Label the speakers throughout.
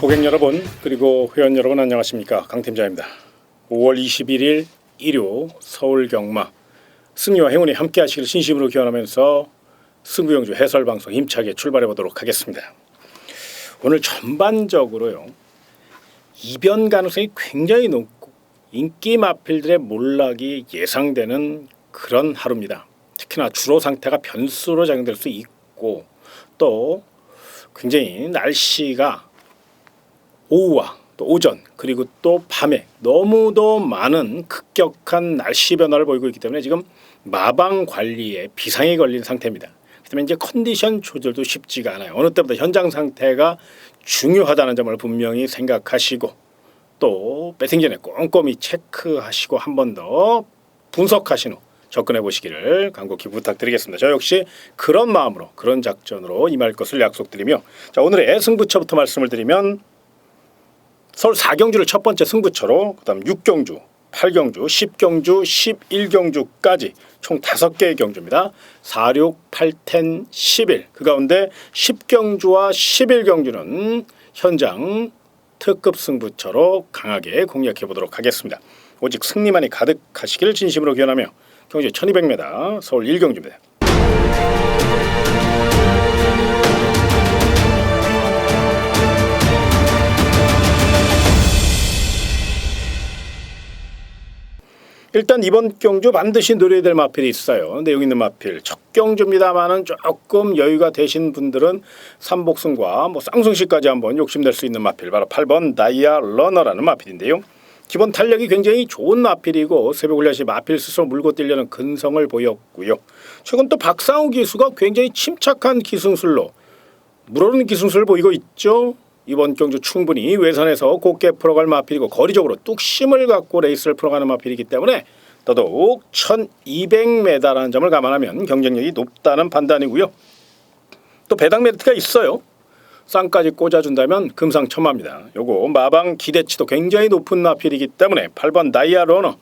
Speaker 1: 고객 여러분 그리고 회원 여러분 안녕하십니까, 강팀장입니다. 5월 21일 일요 서울 경마 승리와 행운이 함께 하시길 진심으로 기원하면서 승부영주 해설방송 힘차게 출발해 보도록 하겠습니다. 오늘 전반적으로요, 이변 가능성이 굉장히 높고 인기 마필들의 몰락이 예상되는 그런 하루입니다. 특히나 주로 상태가 변수로 작용될 수 있고, 또 굉장히 날씨가 오후와 또 오전 그리고 또 밤에 너무도 많은 급격한 날씨 변화를 보이고 있기 때문에 지금 마방 관리에 비상이 걸린 상태입니다. 그다음에 이제 컨디션 조절도 쉽지가 않아요. 어느 때보다 현장 상태가 중요하다는 점을 분명히 생각하시고, 또 배팅 전에 꼼꼼히 체크하시고 한 번 더 분석하신 후 접근해 보시기를 간곡히 부탁드리겠습니다. 저 역시 그런 마음으로 그런 작전으로 임할 것을 약속드리며, 자, 오늘의 승부처부터 말씀을 드리면 서울 4경주를 첫 번째 승부처로, 그다음 6경주, 8경주, 10경주, 11경주까지 총 5개의 경주입니다. 4, 6, 8, 10, 11. 그 가운데 10경주와 11경주는 현장 특급 승부처로 강하게 공략해 보도록 하겠습니다. 오직 승리만이 가득하시기를 진심으로 기원하며 경주 1200m 서울 1경주입니다. 일단 이번 경주 반드시 노려야 될 마필이 있어요. 내용 있는 마필. 첫 경주입니다만은 조금 여유가 되신 분들은 삼복승과 쌍승시까지 한번 욕심낼 수 있는 마필, 바로 8번 다이아 러너라는 마필인데요. 기본 탄력이 굉장히 좋은 마필이고 새벽 훈련시 마필 스스로 물고 뛰려는 근성을 보였고요. 최근 또 박상우 기수가 굉장히 침착한 기승술로 물오르는 기승술을 보이고 있죠. 이번 경주 충분히 외선에서 곱게 풀어갈 마필이고 거리적으로 뚝심을 갖고 레이스를 풀어가는 마필이기 때문에 더더욱 1200m라는 점을 감안하면 경쟁력이 높다는 판단이고요. 또 배당 메리트가 있어요. 쌍까지 꽂아준다면 금상첨화입니다. 요거 마방 기대치도 굉장히 높은 마필이기 때문에 8번 다이아 러너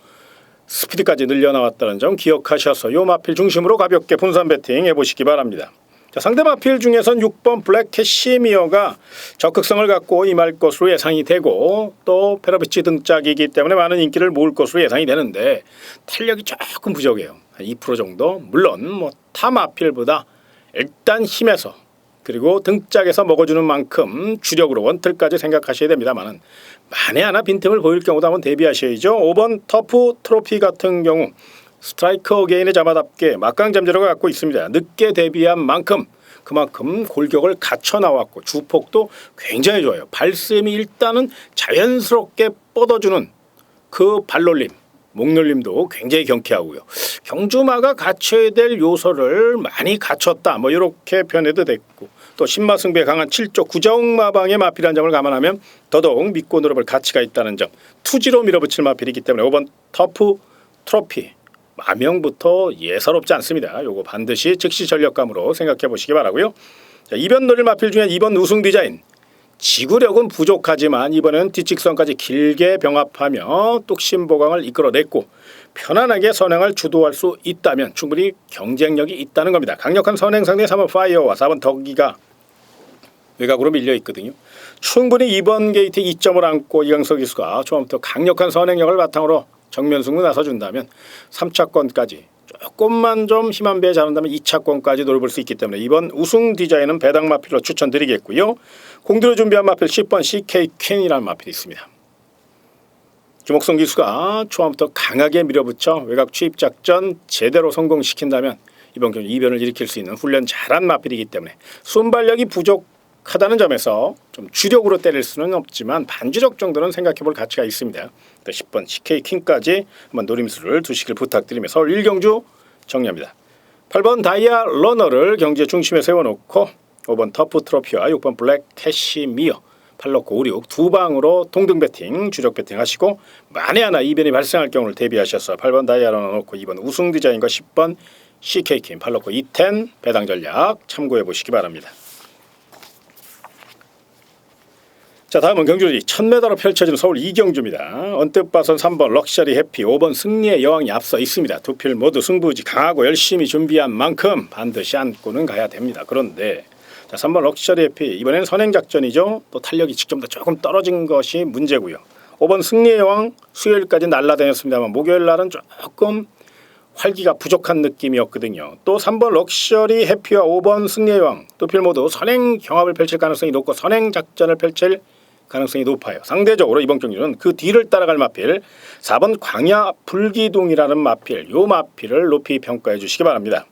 Speaker 1: 스피드까지 늘려나왔다는 점 기억하셔서 요 마필 중심으로 가볍게 분산 배팅 해보시기 바랍니다. 자, 상대 마필 중에선 6번 블랙 캐시미어가 적극성을 갖고 임할 것으로 예상이 되고, 또 페러비치 등짝이기 때문에 많은 인기를 모을 것으로 예상이 되는데 탄력이 조금 부족해요. 한 2% 정도. 물론 타 마필보다 일단 힘에서 그리고 등짝에서 먹어주는 만큼 주력으로 원틀까지 생각하셔야 됩니다만은 만에 하나 빈틈을 보일 경우도 한번 대비하셔야죠. 5번 터프 트로피 같은 경우 스트라이커 어게인의 자마답게 막강 잠재력을 갖고 있습니다. 늦게 데뷔한 만큼 그만큼 골격을 갖춰 나왔고 주폭도 굉장히 좋아요. 발셈이 일단은 자연스럽게 뻗어주는 그 발놀림, 목놀림도 굉장히 경쾌하고요. 경주마가 갖춰야 될 요소를 많이 갖췄다, 이렇게 표현해도 됐고, 또 신마승부에 강한 7조 구자옥마방의 마필한 점을 감안하면 더더욱 믿고 늘어볼 가치가 있다는 점, 투지로 밀어붙일 마필이기 때문에 5번 터프 트로피 마명부터 예사롭지 않습니다. 요거 반드시 즉시 전력감으로 생각해 보시기 바라고요. 자, 이변 노릴 마필 중에 2번 우승 디자인. 지구력은 부족하지만 이번에는 뒷직선까지 길게 병합하며 뚝심 보강을 이끌어냈고 편안하게 선행을 주도할 수 있다면 충분히 경쟁력이 있다는 겁니다. 강력한 선행 상대 3번 파이어와 4번 덕기가 외곽으로 밀려 있거든요. 충분히 2번 게이트 2점을 안고 이강석 기수가 초반부터 강력한 선행력을 바탕으로 정면 승부 나서준다면 3차권까지 조금만 좀 힘 한 배 잘한다면 2차권까지 노려볼 수 있기 때문에 이번 우승 디자인은 배당 마필로 추천드리겠고요. 공들여 준비한 마필 10번 CK 퀸이라는 마필이 있습니다. 김옥성 기수가 초반부터 강하게 밀어붙여 외곽 추입 작전 제대로 성공시킨다면 이번 경기 이변을 일으킬 수 있는 훈련 잘한 마필이기 때문에 순발력이 부족하다는 점에서 좀 주력으로 때릴 수는 없지만 반주력 정도는 생각해볼 가치가 있습니다. 10번 CK 퀸까지 한번 노림수를 두시길 부탁드리며 서울 1경주 정리합니다. 8번 다이아 러너를 경제 중심에 세워놓고 5번 터프 트로피와 6번 블랙 캐시미어 8럭고 5, 6 두 방으로 동등 배팅, 주력 배팅 하시고 만에 하나 이변이 발생할 경우를 대비하셔서 8번 다이아 러너 놓고 2번 우승 디자인과 10번 CK 퀸 8럭고 210 배당 전략 참고해 보시기 바랍니다. 자, 다음은 경주지 1000m로 펼쳐지는 서울 2경주입니다. 언뜻 봐선 3번 럭셔리 해피, 5번 승리의 여왕이 앞서 있습니다. 두 필 모두 승부지 강하고 열심히 준비한 만큼 반드시 안고는 가야 됩니다. 그런데 자, 3번 럭셔리 해피. 이번에는 선행작전이죠. 또 탄력이 직전보다 조금 떨어진 것이 문제고요. 5번 승리의 여왕. 수요일까지 날라다녔습니다만 목요일 날은 조금 활기가 부족한 느낌이었거든요. 또 3번 럭셔리 해피와 5번 승리의 여왕 두 필 모두 선행 경합을 펼칠 가능성이 높고 선행작전을 펼칠 가능성이 높아요. 상대적으로 이번 경기는 그 뒤를 따라갈 마필 4번 광야 불기둥이라는 마필, 요 마필을 높이 평가해 주시기 바랍니다.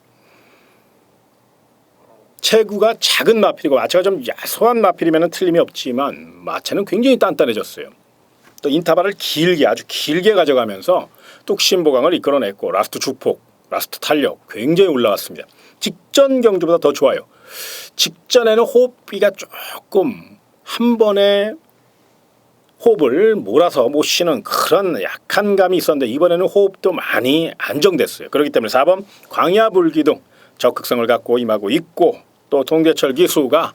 Speaker 1: 체구가 작은 마필이고 마체가 좀 야소한 마필이면 틀림이 없지만 마체는 굉장히 단단해졌어요. 또 인터벌을 길게 아주 길게 가져가면서 뚝심보강을 이끌어냈고 라스트 주폭, 라스트 탄력 굉장히 올라왔습니다. 직전 경주보다 더 좋아요. 직전에는 호흡비가 조금 한 번에 호흡을 몰아서 못 쉬는 그런 약한 감이 있었는데 이번에는 호흡도 많이 안정됐어요. 그렇기 때문에 4번 광야불기둥 적극성을 갖고 임하고 있고 또 동대철 기수가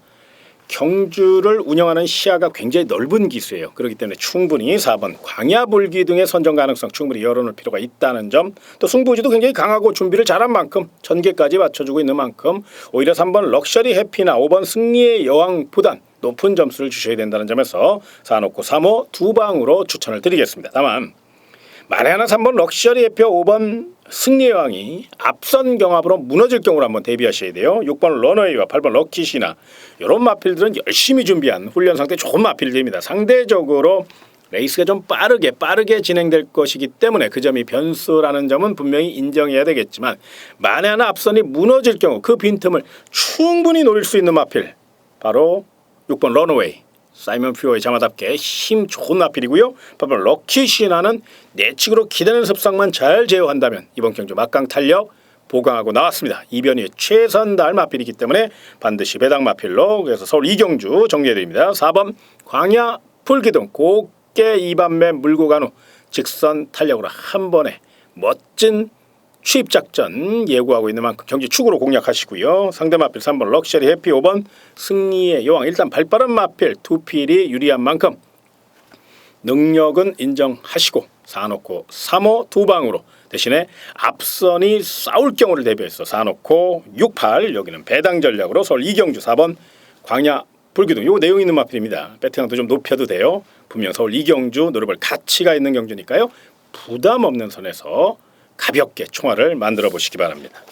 Speaker 1: 경주를 운영하는 시야가 굉장히 넓은 기수예요. 그렇기 때문에 충분히 4번 광야불기둥의 선정 가능성 충분히 열어놓을 필요가 있다는 점, 또 승부지도 굉장히 강하고 준비를 잘한 만큼 전개까지 맞춰주고 있는 만큼 오히려 3번 럭셔리 해피나 5번 승리의 여왕보단 높은 점수를 주셔야 된다는 점에서 4놓고 3호 두 방으로 추천을 드리겠습니다. 다만 만에 하나 3번 럭셔리 해피와 5번 승리의 여왕이 앞선 경합으로 무너질 경우를 한번 대비하셔야 돼요. 6번 러너웨이와 8번 럭키시나 이런 마필들은 열심히 준비한 훈련 상태 좋은 마필들입니다. 상대적으로 레이스가 좀 빠르게 진행될 것이기 때문에 그 점이 변수라는 점은 분명히 인정해야 되겠지만 만에 하나 앞선이 무너질 경우 그 빈틈을 충분히 노릴 수 있는 마필 바로 6번 러너웨이 사이먼 퓨어의 자마답게 힘 좋은 마필이고요. 8번 럭키시나는 내측으로 기대는 습성만 잘 제어한다면 이번 경주 막강 탄력 보강하고 나왔습니다. 이변희의 최선 다할 마필이기 때문에 반드시 배당 마필로 그래서 서울 이경주 정리해드립니다. 4번 광야 불기둥 곱게 2반매 물고 간 후 직선 탄력으로 한 번에 멋진 취입작전 예고하고 있는 만큼 경기 축으로 공략하시고요. 상대 마필 3번 럭셔리 해피 5번 승리의 여왕 일단 발빠른 마필 두 필이 유리한 만큼 능력은 인정하시고 4놓고 3호 두 방으로 대신에 앞선이 싸울 경우를 대비해서 4놓고 6, 8 여기는 배당 전략으로 서울 이경주 4번 광야 불기둥 요 내용 있는 마필입니다. 배팅도 좀 높여도 돼요. 분명 서울 이경주 노려볼 가치가 있는 경주니까요. 부담 없는 선에서 가볍게 총알을 만들어 보시기 바랍니다.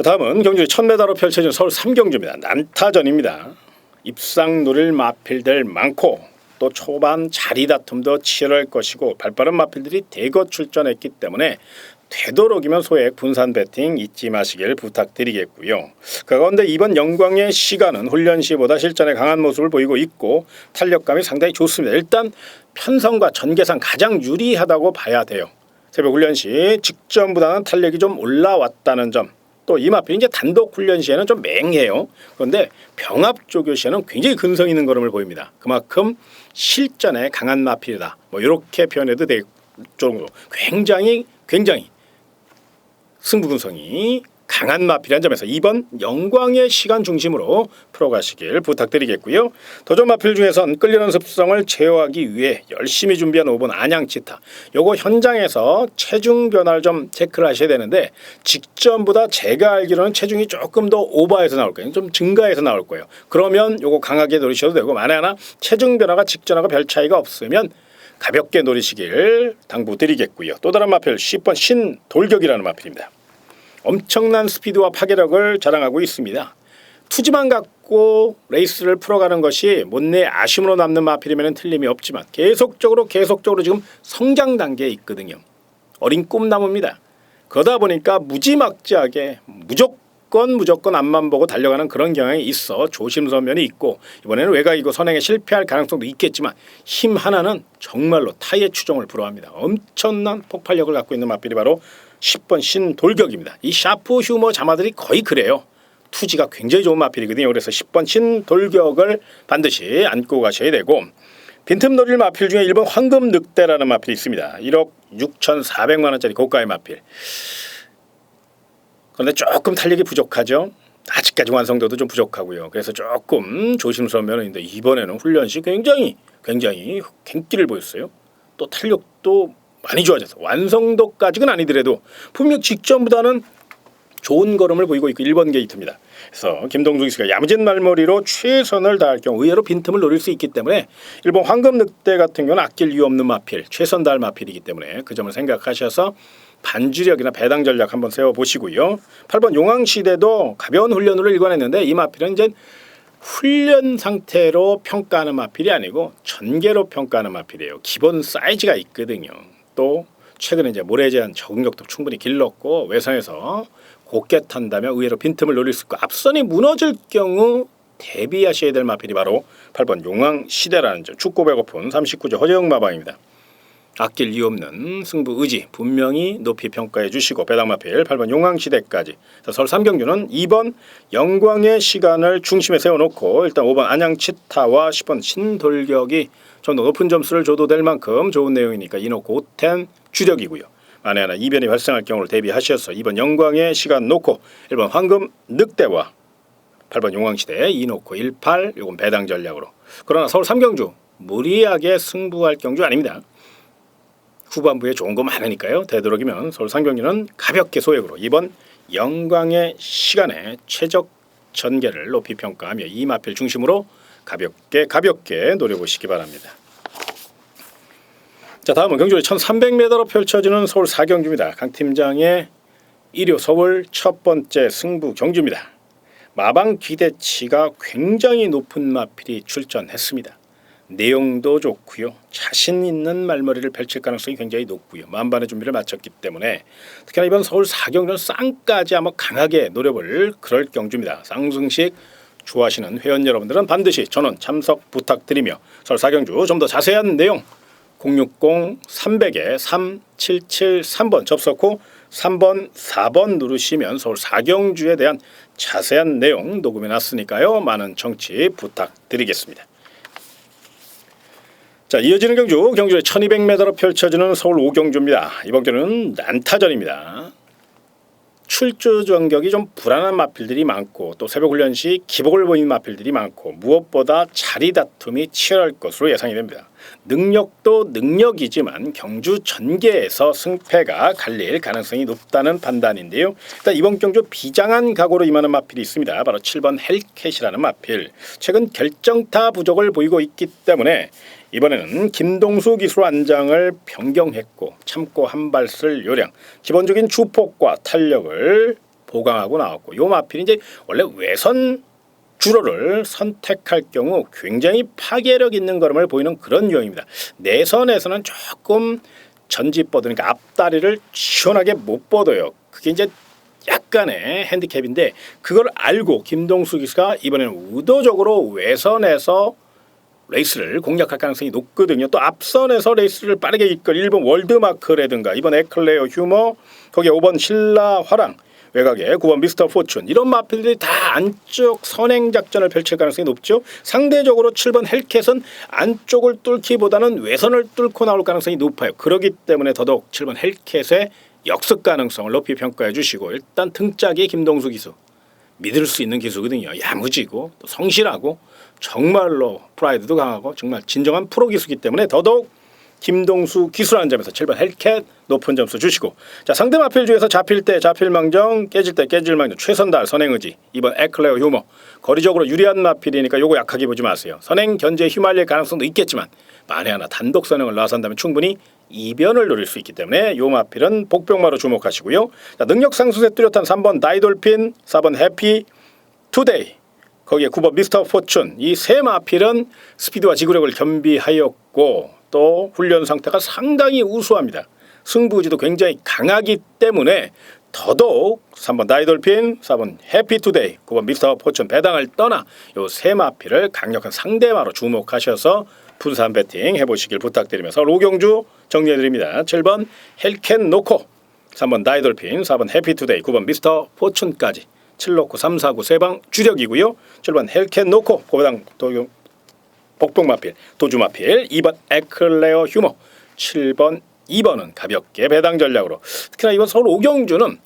Speaker 1: 다음은 경주의 1000m로 펼쳐진 서울 3경주입니다. 난타전입니다. 입상 노릴 마필들 많고 또 초반 자리 다툼도 치열할 것이고 발빠른 마필들이 대거 출전했기 때문에 되도록이면 소액 분산 배팅 잊지 마시길 부탁드리겠고요. 그 가운데 이번 영광의 시간은 훈련 시보다 실전에 강한 모습을 보이고 있고 탄력감이 상당히 좋습니다. 일단 편성과 전개상 가장 유리하다고 봐야 돼요. 새벽 훈련 시 직전보다는 탄력이 좀 올라왔다는 점, 또 이 마필이 이제 단독 훈련 시에는 좀 맹해요. 그런데 병합 조교 시에는 굉장히 근성 있는 걸음을 보입니다. 그만큼 실전에 강한 마필이다. 뭐 이렇게 표현해도 될 정도로 굉장히 승부 근성이 강한 마필이라는 점에서 2번 영광의 시간 중심으로 풀어가시길 부탁드리겠고요. 도전 마필 중에선 끌리는 습성을 제어하기 위해 열심히 준비한 5번 안양치타. 요거 현장에서 체중 변화를 좀 체크를 하셔야 되는데 직전보다 제가 알기로는 체중이 조금 더 오버해서 나올 거예요. 좀 증가해서 나올 거예요. 그러면 요거 강하게 노리셔도 되고 만에 하나 체중 변화가 직전하고 별 차이가 없으면 가볍게 노리시길 당부드리겠고요. 또 다른 마필 10번 신돌격이라는 마필입니다. 엄청난 스피드와 파괴력을 자랑하고 있습니다. 투지만 갖고 레이스를 풀어가는 것이 못내 아쉬움으로 남는 마필이면 틀림이 없지만 계속적으로 지금 성장 단계에 있거든요. 어린 꿈나무입니다. 그러다 보니까 무지막지하게 무조건 앞만 보고 달려가는 그런 경향이 있어 조심스러운 면이 있고 이번에는 외곽이고 선행에 실패할 가능성도 있겠지만 힘 하나는 정말로 타의 추종을 불허합니다. 엄청난 폭발력을 갖고 있는 마필이 바로 10번 신돌격입니다. 이 샤프 휴머 자마들이 거의 그래요. 투지가 굉장히 좋은 마필이거든요. 그래서 10번 신돌격을 반드시 안고 가셔야 되고 빈틈 노릴 마필 중에 1번 황금 늑대라는 마필이 있습니다. 1억 6,400만 원짜리 고가의 마필. 그런데 조금 탄력이 부족하죠. 아직까지 완성도도 좀 부족하고요. 그래서 조금 조심스러운 면은 있는데 이번에는 훈련 시 굉장히 갱기를 보였어요. 또 탄력도 많이 좋아져서 완성도까지는 아니더라도 분명 직전보다는 좋은 걸음을 보이고 있고 1번 게이트입니다. 그래서 김동숙 기수가 야무진 말머리로 최선을 다할 경우 의외로 빈틈을 노릴 수 있기 때문에 1번 황금 늑대 같은 경우는 아낄 이유 없는 마필, 최선 다할 마필이기 때문에 그 점을 생각하셔서 반주력이나 배당 전략 한번 세워보시고요. 8번 용왕시대도 가벼운 훈련으로 일관했는데 이 마필은 이제 훈련 상태로 평가하는 마필이 아니고 전개로 평가하는 마필이에요. 기본 사이즈가 있거든요. 또 최근에 이제 모래에 대한 적응력도 충분히 길렀고 외선에서 곱게 탄다면 의외로 빈틈을 노릴 수 있고 앞선이 무너질 경우 대비하셔야 될 마필이 바로 8번 용왕시대라는 점. 축구 배고픈 39조 허재영 마방입니다. 아낄 이유 없는 승부 의지 분명히 높이 평가해 주시고 배당 마필 8번 용왕시대까지. 서울 3경주는 2번 영광의 시간을 중심에 세워놓고 일단 5번 안양치타와 10번 신돌격이 좀 더 높은 점수를 줘도 될 만큼 좋은 내용이니까 이놓고 5텐 주력이고요. 만에 하나 이변이 발생할 경우를 대비하셔서 2번 영광의 시간 놓고 1번 황금 늑대와 8번 용왕시대 2놓고 18 요건 배당 전략으로. 그러나 서울 3경주 무리하게 승부할 경주 아닙니다. 후반부에 좋은 거 많으니까요. 되도록이면 서울 3경주는 가볍게 소액으로 2번 영광의 시간에 최적 전개를 높이 평가하며 이 마필 중심으로 가볍게 노려보시기 바랍니다. 자, 다음은 경주의 1300m로 펼쳐지는 서울 4경주입니다. 강 팀장의 1호 서울 첫 번째 승부 경주입니다. 마방 기대치가 굉장히 높은 마필이 출전했습니다. 내용도 좋고요. 자신 있는 말머리를 펼칠 가능성이 굉장히 높고요. 만반의 준비를 마쳤기 때문에 특히나 이번 서울 4경주는 쌍까지 한번 강하게 노려볼 그럴 경주입니다. 쌍승식 좋아하시는 회원 여러분들은 반드시 전원 참석 부탁드리며 서울 4경주 좀 더 자세한 내용 060-300-3773번 접속 후 3번, 4번 누르시면 서울 4경주에 대한 자세한 내용 녹음해 놨으니까요. 많은 청취 부탁드리겠습니다. 자, 이어지는 경주의 1200m로 펼쳐지는 서울 5경주입니다. 이번 경주는 난타전입니다. 출주 전격이 좀 불안한 마필들이 많고 또 새벽 훈련 시 기복을 보이는 마필들이 많고 무엇보다 자리 다툼이 치열할 것으로 예상이 됩니다. 능력도 능력이지만 경주 전개에서 승패가 갈릴 가능성이 높다는 판단인데요. 일단 이번 경주 비장한 각오로 임하는 마필이 있습니다. 바로 7번 헬캣이라는 마필. 최근 결정타 부족을 보이고 있기 때문에 이번에는 김동수 기수 안장을 변경했고 참고 한 발 쓸 요령, 기본적인 주폭과 탄력을 보강하고 나왔고 이 마필이 이제 원래 외선 주로를 선택할 경우 굉장히 파괴력 있는 걸음을 보이는 그런 유형입니다. 내선에서는 조금 전지 뻗으니까 앞다리를 시원하게 못 뻗어요. 그게 이제 약간의 핸디캡인데 그걸 알고 김동수 기수가 이번에는 의도적으로 외선에서 레이스를 공략할 가능성이 높거든요. 또 앞선에서 레이스를 빠르게 이끌 1번 월드마크라든가 이번 에클레어 휴머 거기에 5번 신라 화랑 외곽에 9번 미스터 포춘 이런 마필들이 다 안쪽 선행 작전을 펼칠 가능성이 높죠. 상대적으로 7번 헬캣은 안쪽을 뚫기보다는 외선을 뚫고 나올 가능성이 높아요. 그렇기 때문에 더더욱 7번 헬캣의 역습 가능성을 높이 평가해 주시고 일단 등짝이 김동수 기수 믿을 수 있는 기수거든요. 야무지고 또 성실하고 정말로 프라이드도 강하고 정말 진정한 프로 기수이기 때문에 더더욱 김동수 기수라는 점에서 7번 헬캣 높은 점수 주시고 자 상대 마필 중에서 잡힐 때 잡힐 망정 깨질 때 깨질 망정 최선 다할 선행의지 2번 에클레어 휴머 거리적으로 유리한 마필이니까 요거 약하게 보지 마세요. 선행 견제에 휘말릴 가능성도 있겠지만 만에 하나 단독 선행을 나선다면 충분히 이변을 노릴 수 있기 때문에 요 마필은 복병마로 주목하시고요. 자, 능력 상승세 뚜렷한 3번 다이돌핀 4번 해피 투데이 거기에 9번 미스터 포춘 이 세 마필은 스피드와 지구력을 겸비하였고 또 훈련 상태가 상당히 우수합니다. 승부지도 굉장히 강하기 때문에 더더욱 3번 다이돌핀, 4번 해피투데이, 9번 미스터 포춘 배당을 떠나 요 세 마필을 강력한 상대마로 주목하셔서 분산 배팅 해보시길 부탁드리면서 로경주 정리해드립니다. 7번 헬캣 놓고 3번 다이돌핀, 4번 해피투데이, 9번 미스터 포춘까지 7놓고 3, 4, 9 세방 주력이고요. 7번 헬캣 놓고 고배당 복병마필, 도주마필 2번 에클레어 휴머 7번 2번은 가볍게 배당 전략으로 특히나 이번 서울 5경주는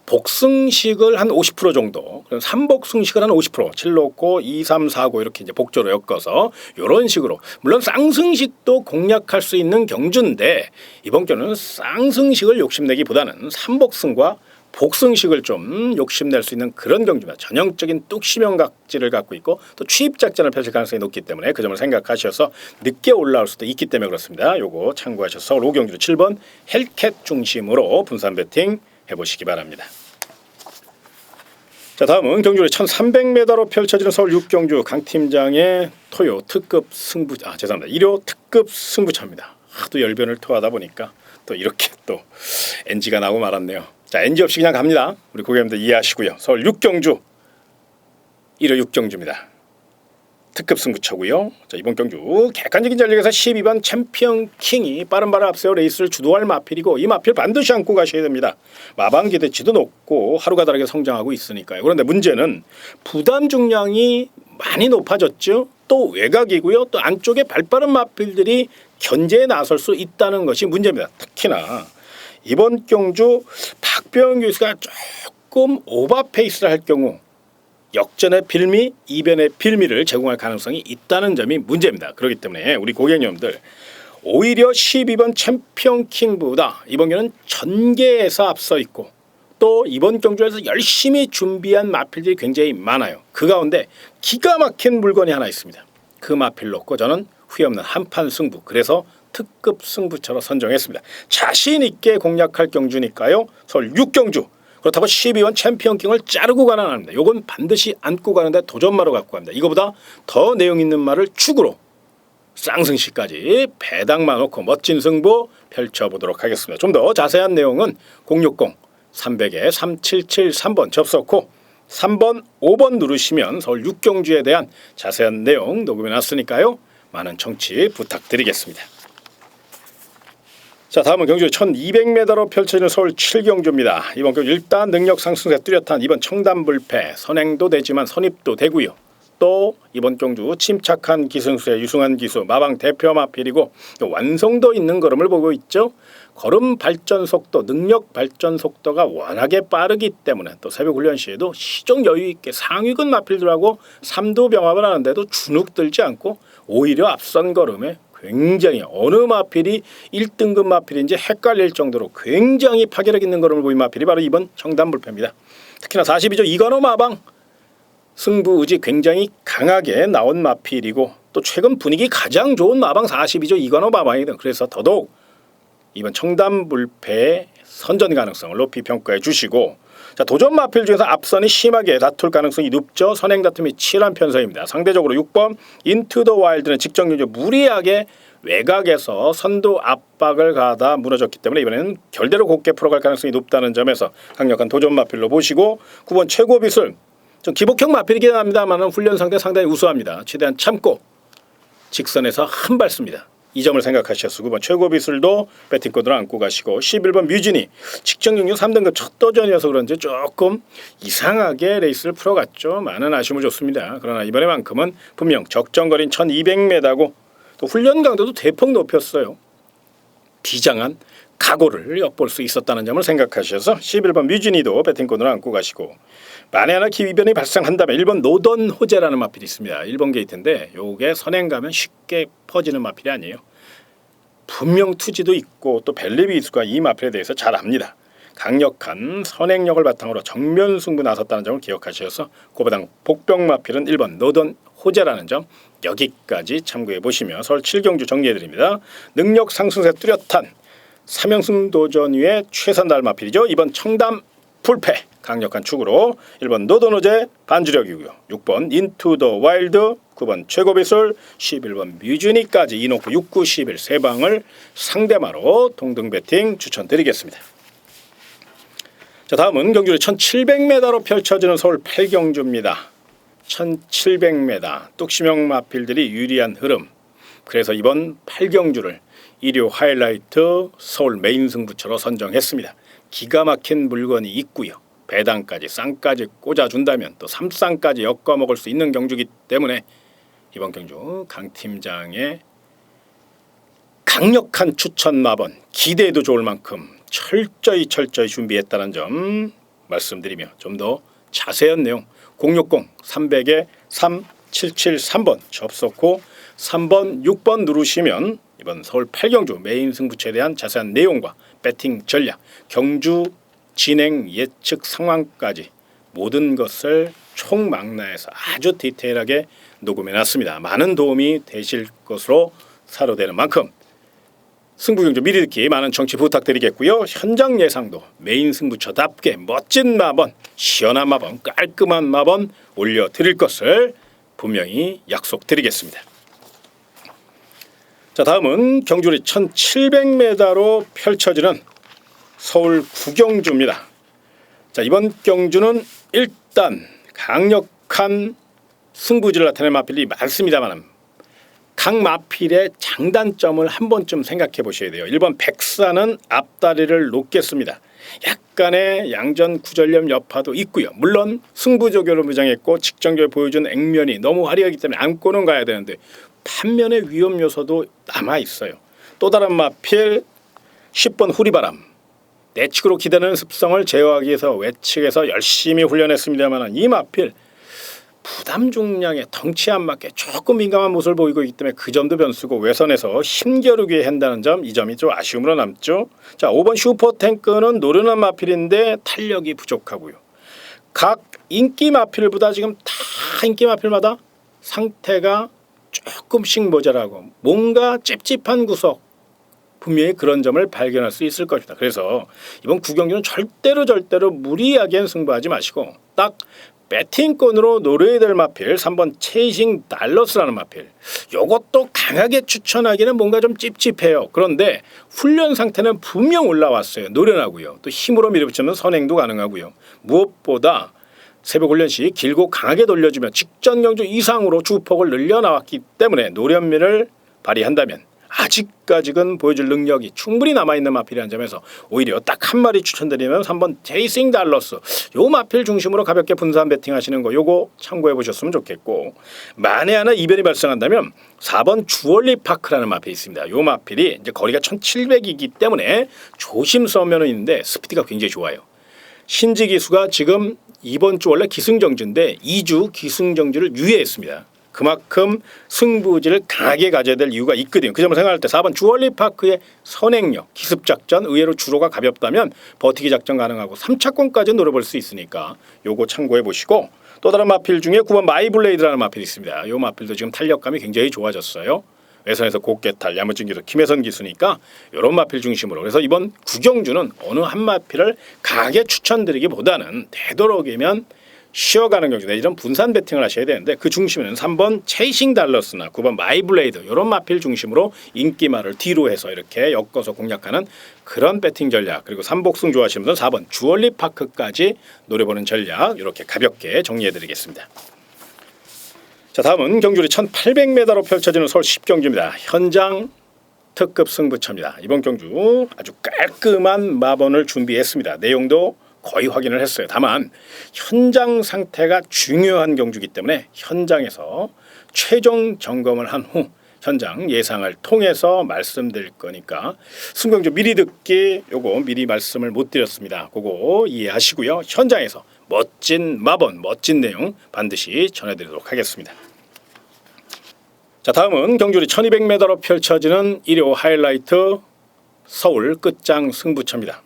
Speaker 1: 복승식을 한 50% 정도 그럼 3복승식을 한 50% 7놓고 2, 3, 4, 9 이렇게 이제 복조로 엮어서 이런 식으로 물론 쌍승식도 공략할 수 있는 경주인데 이번 경우는 쌍승식을 욕심내기보다는 3복승과 복승식을 좀 욕심낼 수 있는 그런 경주입니다. 전형적인 뚝심형 각지를 갖고 있고 또 취입 작전을 펼칠 가능성이 높기 때문에 그 점을 생각하셔서 늦게 올라올 수도 있기 때문에 그렇습니다. 요거 참고하셔서 서울 5경주 7번 헬캣 중심으로 분산 배팅 해보시기 바랍니다. 자, 다음은 경주를 1300m로 펼쳐지는 서울 6경주 강 팀장의 토요 특급 승부 일요 특급 승부차입니다. 하도 열변을 토하다 보니까 또 이렇게 또 NG가 나오고 말았네요. 자, NG 없이 그냥 갑니다. 우리 고객님들 이해하시고요. 서울 6경주 1호 6경주입니다. 특급 승부처고요. 자, 이번 경주 객관적인 전력에서 12번 챔피언 킹이 빠른 발을 앞세워 레이스를 주도할 마필이고 이 마필 반드시 안고 가셔야 됩니다. 마방 기대치도 높고 하루가 다르게 성장하고 있으니까요. 그런데 문제는 부담 중량이 많이 높아졌죠. 또 외곽이고요. 또 안쪽에 발빠른 마필들이 견제에 나설 수 있다는 것이 문제입니다. 특히나 이번 경주 박병 교수가 조금 오버페이스를 할 경우 역전의 빌미, 이변의 빌미를 제공할 가능성이 있다는 점이 문제입니다. 그렇기 때문에 우리 고객님들 오히려 12번 챔피언 킹보다 이번 경우는 전개에서 앞서 있고 또 이번 경주에서 열심히 준비한 마필들이 굉장히 많아요. 그 가운데 기가 막힌 물건이 하나 있습니다. 그 마필 놓고 저는 후회 없는 한판 승부, 그래서 특급 승부처로 선정했습니다. 자신 있게 공략할 경주니까요. 서울 6경주 그렇다고 12번 챔피언 킹을 자르고 가는 안 합니다. 요건 반드시 안고 가는데 도전마로 갖고 갑니다. 이거보다 더 내용 있는 말을 축으로 쌍승시까지 배당만 놓고 멋진 승부 펼쳐보도록 하겠습니다. 좀 더 자세한 내용은 060-300-3773번 접속 후 3번, 5번 누르시면 서울 6경주에 대한 자세한 내용 녹음해 놨으니까요. 많은 청취 부탁드리겠습니다. 자, 다음은 경주 1200m로 펼쳐지는 서울 7경주입니다. 이번 경주 일단 능력 상승세 뚜렷한 이번 청담불패 선행도 되지만 선입도 되고요. 또 이번 경주 침착한 기승수의 유승한 기수 마방 대표 마필이고 완성도 있는 걸음을 보고 있죠. 걸음 발전 속도, 능력 발전 속도가 워낙에 빠르기 때문에 또 새벽 훈련 시에도 시종 여유 있게 상위근 마필들하고 삼두 병합을 하는데도 주눅 들지 않고 오히려 앞선 걸음에 굉장히 어느 마필이 1등급 마필인지 헷갈릴 정도로 굉장히 파괴력 있는 걸음을 보인 마필이 바로 이번 청담불패입니다. 특히나 42조 이관호 마방 승부 의지 굉장히 강하게 나온 마필이고 또 최근 분위기 가장 좋은 마방 42조 이관호 마방이다. 그래서 더더욱 이번 청담불패의 선전 가능성을 높이 평가해 주시고, 자, 도전 마필 중에서 앞선이 심하게 다툴 가능성이 높죠. 선행 다툼이 치열한 편성입니다. 상대적으로 6번 인투 더 와일드는 직전 경주 무리하게 외곽에서 선두 압박을 가다 무너졌기 때문에 이번에는 결대로 곱게 풀어갈 가능성이 높다는 점에서 강력한 도전 마필로 보시고, 9번 최고 비술 좀 기복형 마필이긴 합니다만 훈련 상대 상당히 우수합니다. 최대한 참고 직선에서 한 발 씁니다. 이 점을 생각하셔서 9번 최고 비술도 배팅코드로 안고 가시고, 11번 뮤진이 직전 경주 3등급 첫 도전이어서 그런지 조금 이상하게 레이스를 풀어갔죠. 많은 아쉬움을 줬습니다. 그러나 이번에만큼은 분명 적정거리인 1200m고 또 훈련 강도도 대폭 높였어요. 비장한 각오를 엿볼 수 있었다는 점을 생각하셔서 11번 뮤진이도 배팅코드로 안고 가시고, 만에 하나 기이변이 발생한다면 1번 노던 호재라는 마필이 있습니다. 1번 게이트인데 요게 선행 가면 쉽게 퍼지는 마필이 아니에요. 분명 투지도 있고 또 벨리비 이수가 이 마필에 대해서 잘 압니다. 강력한 선행력을 바탕으로 정면 승부 나섰다는 점을 기억하셔서 고바당 복병 마필은 1번 노던 호재라는 점 여기까지 참고해 보시며 서울 7경주 정리해드립니다. 능력 상승세 뚜렷한 3연승 도전 위에 최선 다할 마필이죠. 이번 청담 불패 강력한 축으로 1번 노도노제 반주력이고요. 6번 인투 더 와일드, 9번 최고비술, 11번 뮤즈니까지 이놓고 6, 9, 11 세 방을 상대마로 동등 배팅 추천드리겠습니다. 자, 다음은 경주를 1700m로 펼쳐지는 서울 8경주입니다. 1700m 뚝심형 마필들이 유리한 흐름. 그래서 이번 8경주를 1호 하이라이트 서울 메인 승부처로 선정했습니다. 기가 막힌 물건이 있고요. 배당까지 쌍까지 꽂아준다면 또 3쌍까지 엮어먹을 수 있는 경주이기 때문에 이번 경주 강 팀장의 강력한 추천 마번 기대해도 좋을 만큼 철저히 준비했다는 점 말씀드리며 좀 더 자세한 내용 060-300-3773번 접속 후 3번, 6번 누르시면 이번 서울 8경주 메인 승부처에 대한 자세한 내용과 배팅 전략, 경주 진행 예측 상황까지 모든 것을 총망라해서 아주 디테일하게 녹음해놨습니다. 많은 도움이 되실 것으로 사료되는 만큼 승부경주 미리 듣기 많은 청취 부탁드리겠고요. 현장 예상도 메인 승부처답게 멋진 마번, 시원한 마번, 깔끔한 마번 올려드릴 것을 분명히 약속드리겠습니다. 자, 다음은 경주리 1700m로 펼쳐지는 서울 구경주입니다. 자, 이번 경주는 일단 강력한 승부지를 나타내는 마필이 많습니다만 각 마필의 장단점을 한 번쯤 생각해 보셔야 돼요. 1번 백사는 앞다리를 놓겠습니다. 약간의 양전 구전염 여파도 있고요. 물론 승부조교로 무장했고 직전교에 보여준 액면이 너무 화려하기 때문에 안고는 가야 되는데 반면에 위험 요소도 남아 있어요. 또 다른 마필 10번 후리바람. 내측으로 기대는 습성을 제어하기 위해서 외측에서 열심히 훈련했습니다만 이 마필 부담 중량에 덩치 안 맞게 조금 민감한 모습을 보이고 있기 때문에 그 점도 변수고 외선에서 힘겨루게 한다는 점, 이 점이 좀 아쉬움으로 남죠. 자, 5번 슈퍼탱크는 노련한 마필인데 탄력이 부족하고요. 각 인기 마필보다 지금 다 인기 마필마다 상태가 조금씩 모자라고 뭔가 찝찝한 구석 분명히 그런 점을 발견할 수 있을 것이다. 그래서 이번 구경주는 절대로 무리하게 승부하지 마시고 딱 배팅권으로 노려야 될 마필 3번 체이싱 달러스라는 마필. 이것도 강하게 추천하기는 뭔가 좀 찝찝해요. 그런데 훈련 상태는 분명 올라왔어요. 노련하고요. 또 힘으로 밀어붙이면 선행도 가능하고요. 무엇보다 새벽 훈련 시 길고 강하게 돌려주면 직전 경주 이상으로 주폭을 늘려나왔기 때문에 노련미를 발휘한다면 아직까지는 보여줄 능력이 충분히 남아있는 마필이라는 점에서 오히려 딱 한 마리 추천드리면 3번 제이싱 달러스 요 마필 중심으로 가볍게 분산 배팅하시는 거 요거 참고해 보셨으면 좋겠고 만에 하나 이변이 발생한다면 4번 주얼리 파크라는 마필이 있습니다. 요 마필이 이제 거리가 1700이기 때문에 조심스러운 면은 있는데 스피드가 굉장히 좋아요. 신지 기수가 지금 이번 주 원래 기승정주인데 2주 기승정주를 유예했습니다. 그만큼 승부지를 강하게 가져야 될 이유가 있거든요. 그 점을 생각할 때 4번 주얼리 파크의 선행력, 기습작전 의외로 주로가 가볍다면 버티기 작전 가능하고 3차권까지 노려볼 수 있으니까 요거 참고해 보시고 또 다른 마필 중에 9번 마이블레이드라는 마필이 있습니다. 요 마필도 지금 탄력감이 굉장히 좋아졌어요. 외선에서 곱게탈, 야무진 기수, 김혜선 기수니까 이런 마필 중심으로 그래서 이번 구경주는 어느 한 마필을 강하게 추천드리기보다는 되도록이면 쉬어가는 경주 내지는 분산 배팅을 하셔야 되는데 그 중심에는 3번 체이싱 달러스나 9번 마이블레이드 이런 마필 중심으로 인기말을 뒤로 해서 이렇게 엮어서 공략하는 그런 배팅 전략 그리고 삼복승 좋아하시는 분은 4번 주얼리 파크까지 노려보는 전략 이렇게 가볍게 정리해드리겠습니다. 자, 다음은 경주리 1800m로 펼쳐지는 서울 10경주입니다. 현장 특급 승부처입니다. 이번 경주 아주 깔끔한 마번을 준비했습니다. 내용도 거의 확인을 했어요. 다만 현장 상태가 중요한 경주이기 때문에 현장에서 최종 점검을 한 후 현장 예상을 통해서 말씀드릴 거니까 승경주 미리 듣기 요거 미리 말씀을 못 드렸습니다. 그거 이해하시고요. 현장에서 멋진 마번, 멋진 내용 반드시 전해드리도록 하겠습니다. 자, 다음은 경주리 1200m로 펼쳐지는 일요 하이라이트 서울 끝장 승부처입니다.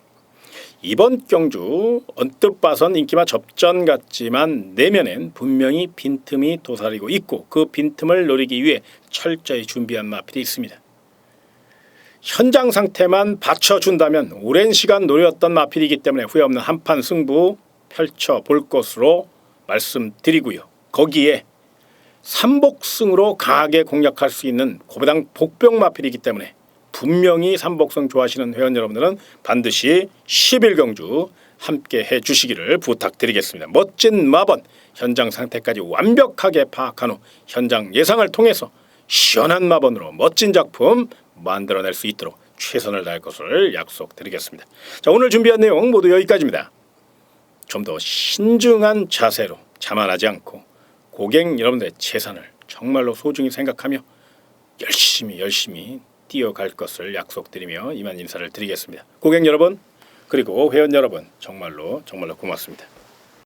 Speaker 1: 이번 경주 언뜻 봐선 인기마 접전 같지만 내면엔 분명히 빈틈이 도사리고 있고 그 빈틈을 노리기 위해 철저히 준비한 마필이 있습니다. 현장 상태만 받쳐준다면 오랜 시간 노렸던 마필이기 때문에 후회 없는 한판 승부 펼쳐볼 것으로 말씀드리고요. 거기에 삼복승으로 강하게 공략할 수 있는 고배당 복병 마필이기 때문에 분명히 삼복승 좋아하시는 회원 여러분들은 반드시 11경주 함께 해주시기를 부탁드리겠습니다. 멋진 마번 현장 상태까지 완벽하게 파악한 후 현장 예상을 통해서 시원한 마번으로 멋진 작품 만들어낼 수 있도록 최선을 다할 것을 약속드리겠습니다. 자, 오늘 준비한 내용 모두 여기까지입니다. 좀 더 신중한 자세로 자만하지 않고 고객 여러분들의 재산을 정말로 소중히 생각하며 열심히 뛰어갈 것을 약속드리며 이만 인사를 드리겠습니다. 고객 여러분 그리고 회원 여러분 정말로 고맙습니다.